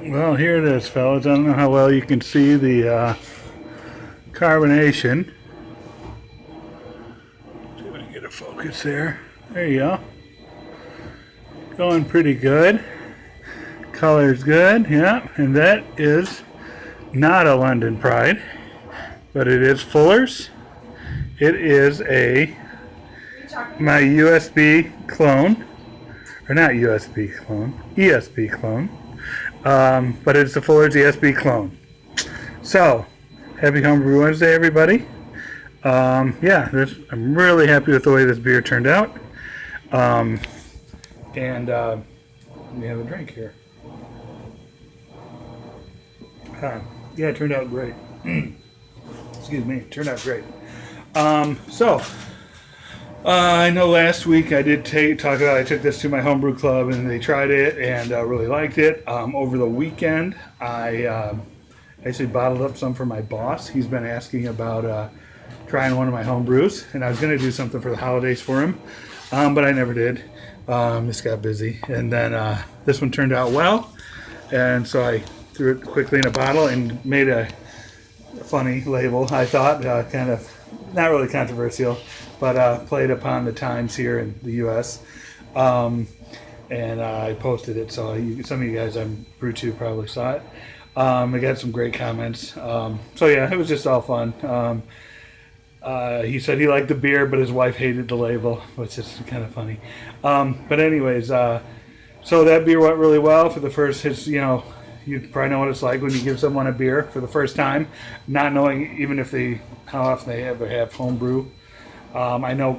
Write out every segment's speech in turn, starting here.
Well, here it is, fellas. I don't know how well you can see the carbonation. See if I can get a focus there. There you go. Going pretty good. Color's good, yeah. And that is not a London Pride, but it is Fuller's. It is my USB clone, or not USB clone, ESP clone. But it's the Fuller's ESP clone. So, happy Homebrew Wednesday, everybody. Yeah, I'm really happy with the way this beer turned out. And we have a drink here. Yeah, it turned out great. Excuse me, it turned out great. I know last week I did talk about I took this to my homebrew club and they tried it and really liked it. Over the weekend, I actually bottled up some for my boss. He's been asking about trying one of my homebrews, and I was going to do something for the holidays for him, but I never did. Just got busy, and then this one turned out well, and so I threw it quickly in a bottle and made a funny label. I thought kind of not really controversial, but played upon the times here in the U.S. And I posted it, so some of you guys on Brew 2 probably saw it. I got some great comments. So yeah, it was just all fun. He said he liked the beer, but his wife hated the label, which is kind of funny. But anyways, so that beer went really well for the first. You probably know what it's like when you give someone a beer for the first time, not knowing even how often they ever have homebrew. I know,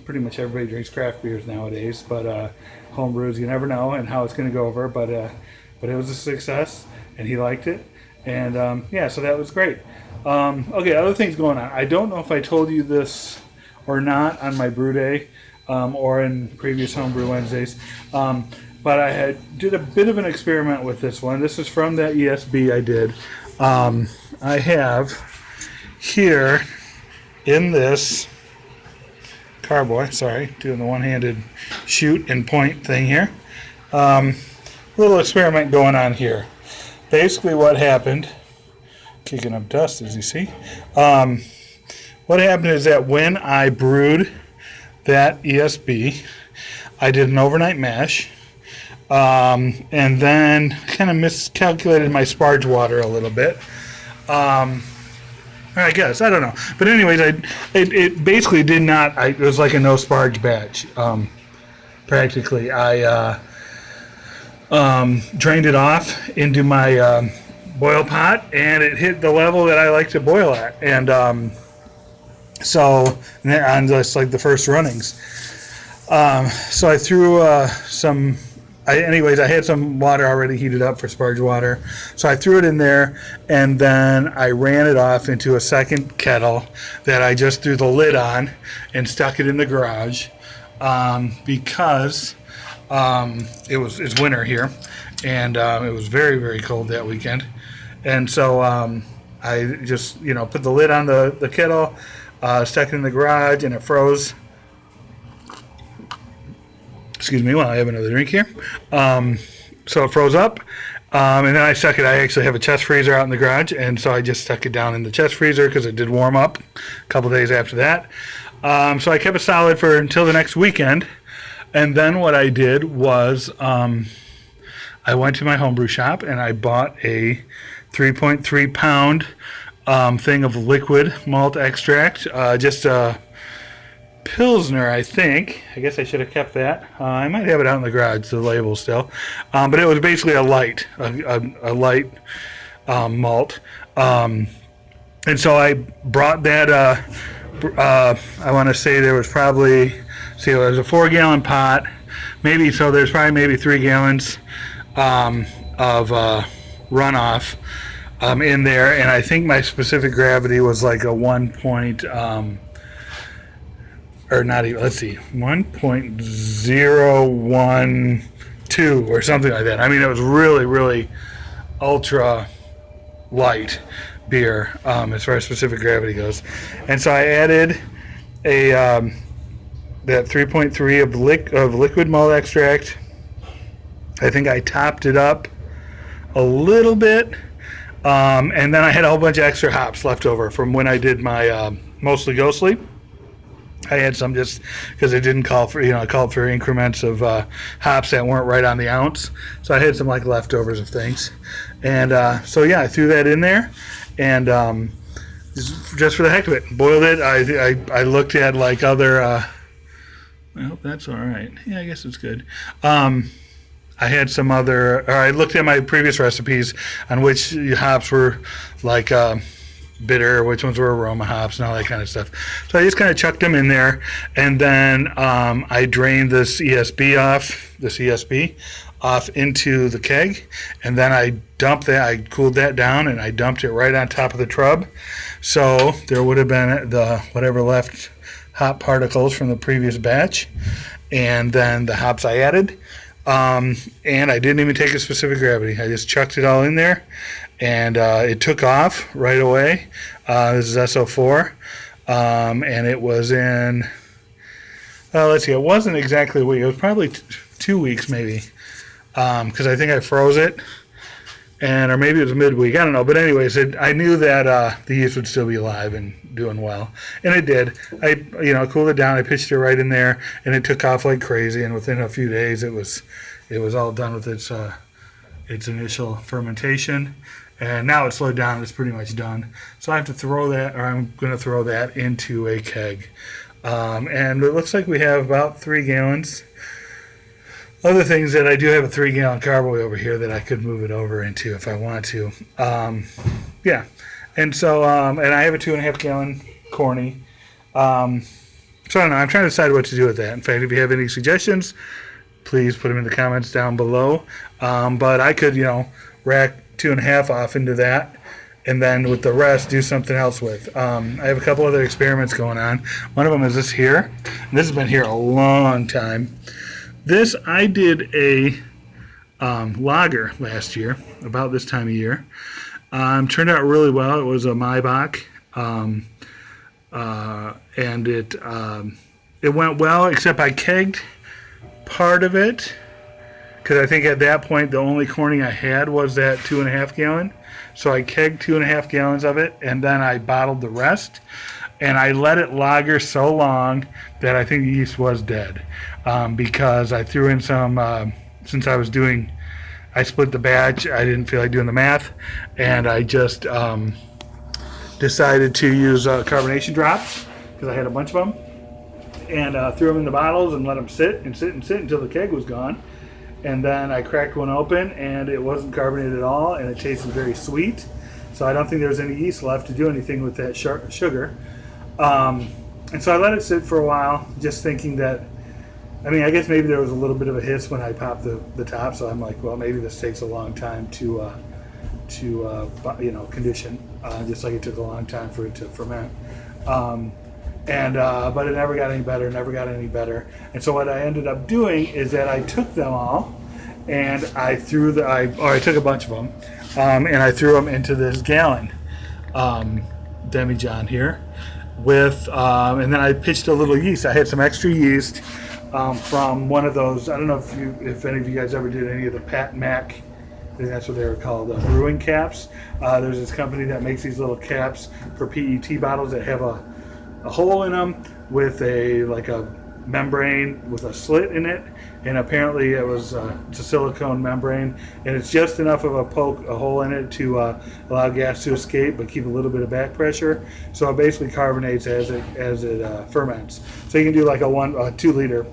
pretty much everybody drinks craft beers nowadays, but home brews, you never know and how it's going to go over. But it was a success, and he liked it. And, yeah, so that was great. Okay, other things going on. I don't know if I told you this or not on my brew day or in previous Homebrew Wednesdays, but I did a bit of an experiment with this one. This is from that ESB I did. I have here in this carboy, sorry, doing the one-handed shoot and point thing here. Little experiment going on here. Basically what happened, kicking up dust as you see, what happened is that when I brewed that ESB, I did an overnight mash, and then kind of miscalculated my sparge water a little bit. I guess, I don't know. But anyways, it basically did not, it was like a no sparge batch, practically. I drained it off into my boil pot, and it hit the level that I like to boil at. And so, on just like the first runnings. So I threw I had some water already heated up for sparge water, so I threw it in there, and then I ran it off into a second kettle that I just threw the lid on and stuck it in the garage because it's winter here, and it was very, very cold that weekend, and so I just put the lid on the kettle, stuck it in the garage, and it froze. Excuse me while I have another drink here. So it froze up, and then I stuck it. I actually have a chest freezer out in the garage, and so I just stuck it down in the chest freezer because it did warm up a couple days after that. So I kept it solid until the next weekend, and then what I did was I went to my homebrew shop and I bought a 3.3 pound thing of liquid malt extract, just a Pilsner, I think. I guess I should have kept that. I might have it out in the garage, the label still. But it was basically a light malt. And so I brought that, I want to say there was probably, it was a 4-gallon pot. There's probably maybe 3 gallons of runoff in there. And I think my specific gravity was like a 1.012 or something like that. I mean, it was really, really ultra light beer as far as specific gravity goes. And so I added that 3.3 of liquid malt extract. I think I topped it up a little bit. And then I had a whole bunch of extra hops left over from when I did my mostly ghostly. I had some just because it didn't call for, I called for increments of hops that weren't right on the ounce. So I had some like leftovers of things. And so yeah, I threw that in there and just for the heck of it, boiled it. I looked at like other, I hope that's all right. Yeah, I guess it's good. I had some other, or I looked at my previous recipes on which hops were like bitter, which ones were aroma hops, and all that kind of stuff. So I just kind of chucked them in there, and then I drained this ESB off into the keg, and then I dumped that. I cooled that down, and I dumped it right on top of the trub. So there would have been the whatever left hop particles from the previous batch, and then the hops I added. And I didn't even take a specific gravity. I just chucked it all in there, and it took off right away. This is SO4, and it was in, let's see, it wasn't exactly a week. It was probably 2 weeks maybe, because I think I froze it, or maybe it was midweek. I don't know. But anyways, I knew that the yeast would still be alive and doing well, and it did. I cooled it down. I pitched it right in there, and it took off like crazy. And within a few days, it was all done with its initial fermentation, and now it's slowed down. It's pretty much done. So I have to throw that, or I'm going to throw that into a keg, and it looks like we have about 3 gallons. Other things that I do have a 3-gallon carboy over here that I could move it over into if I want to. Yeah. And so, and I have a 2.5-gallon corny. So I don't know. I'm trying to decide what to do with that. In fact, if you have any suggestions, please put them in the comments down below. But I could, rack 2.5 off into that, and then with the rest, do something else with. I have a couple other experiments going on. One of them is this here. And this has been here a long time. This, I did a lager last year, about this time of year. Turned out really well. It was a Maibach, and it went well, except I kegged part of it, because I think at that point the only corning I had was that 2.5 gallon. So I kegged 2.5 gallons of it, and then I bottled the rest. And I let it lager so long that I think the yeast was dead, because I threw in some, since I split the batch, I didn't feel like doing the math, and I just decided to use carbonation drops, because I had a bunch of them, and threw them in the bottles and let them sit until the keg was gone. And then I cracked one open, and it wasn't carbonated at all, and it tasted very sweet. So I don't think there was any yeast left to do anything with that sugar. And so I let it sit for a while, just thinking that, I guess maybe there was a little bit of a hiss when I popped the top, so I'm like, well, maybe this takes a long time to condition, just like it took a long time for it to ferment. But it never got any better. And so what I ended up doing is that I took them all, and I took a bunch of them, and I threw them into this gallon demijohn here, and then I pitched a little yeast. I had some extra yeast from one of those. I don't know if any of you guys ever did any of the Pat Mac, I think that's what they were called, brewing caps. There's this company that makes these little caps for PET bottles that have a hole in them with a membrane with a slit in it, and apparently it's a silicone membrane, and it's just enough of a hole in it to allow gas to escape but keep a little bit of back pressure, so it basically carbonates as it ferments. So you can do like a 2 liter,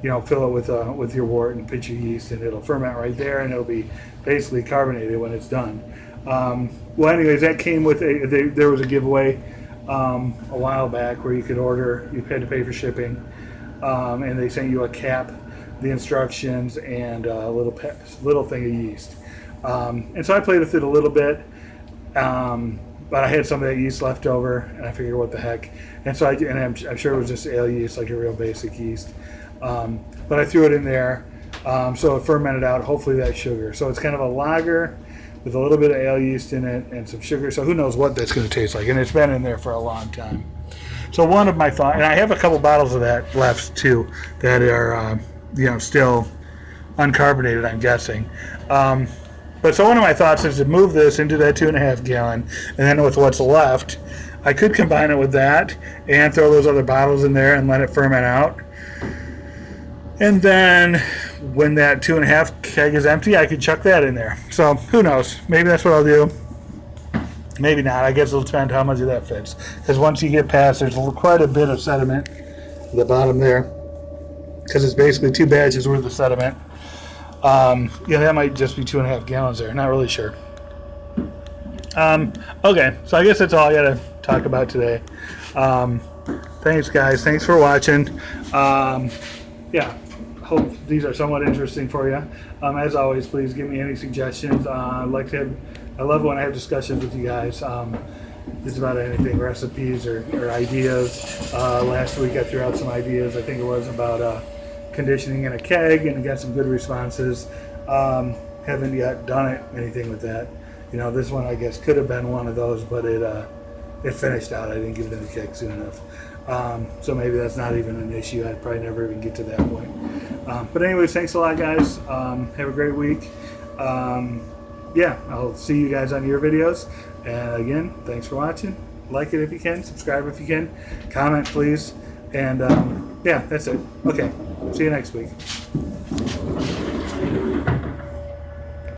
fill it with your wort and pitch your yeast, and it'll ferment right there, and it'll be basically carbonated when it's done. Well, anyways, that came with there was a giveaway a while back where you had to pay for shipping, and they sent you a cap, the instructions, and a little thing of yeast. And so I played with it a little bit, but I had some of that yeast left over, and I figured, what the heck? And so I'm sure it was just ale yeast, like a real basic yeast. But I threw it in there, so it fermented out, hopefully that sugar. So it's kind of a lager with a little bit of ale yeast in it and some sugar. So who knows what that's going to taste like. And it's been in there for a long time. So one of my thoughts, and I have a couple bottles of that left too, that are still uncarbonated, I'm guessing. But so one of my thoughts is to move this into that 2.5 gallon, and then with what's left, I could combine it with that and throw those other bottles in there and let it ferment out. And then when that 2.5 keg is empty, I could chuck that in there. So who knows? Maybe that's what I'll do. Maybe not. I guess it'll depend how much of that fits. Because once you get past, there's quite a bit of sediment at the bottom there. Because it's basically 2 batches worth of sediment. Yeah, that might just be 2.5 gallons there. Not really sure. Okay, so I guess that's all I got to talk about today. Thanks, guys. Thanks for watching. Yeah, hope these are somewhat interesting for you. As always, please give me any suggestions. I love when I have discussions with you guys. Just about anything, recipes or ideas. Last week I threw out some ideas. I think it was about conditioning in a keg, and got some good responses. Haven't yet done anything with that. This one I guess could have been one of those, but it finished out. I didn't get it in the keg soon enough. So maybe that's not even an issue. I'd probably never even get to that point. But anyways, thanks a lot, guys. Have a great week. Yeah, I'll see you guys on your videos. And again, thanks for watching. Like it if you can. Subscribe if you can. Comment, please. And yeah, that's it. Okay. See you next week.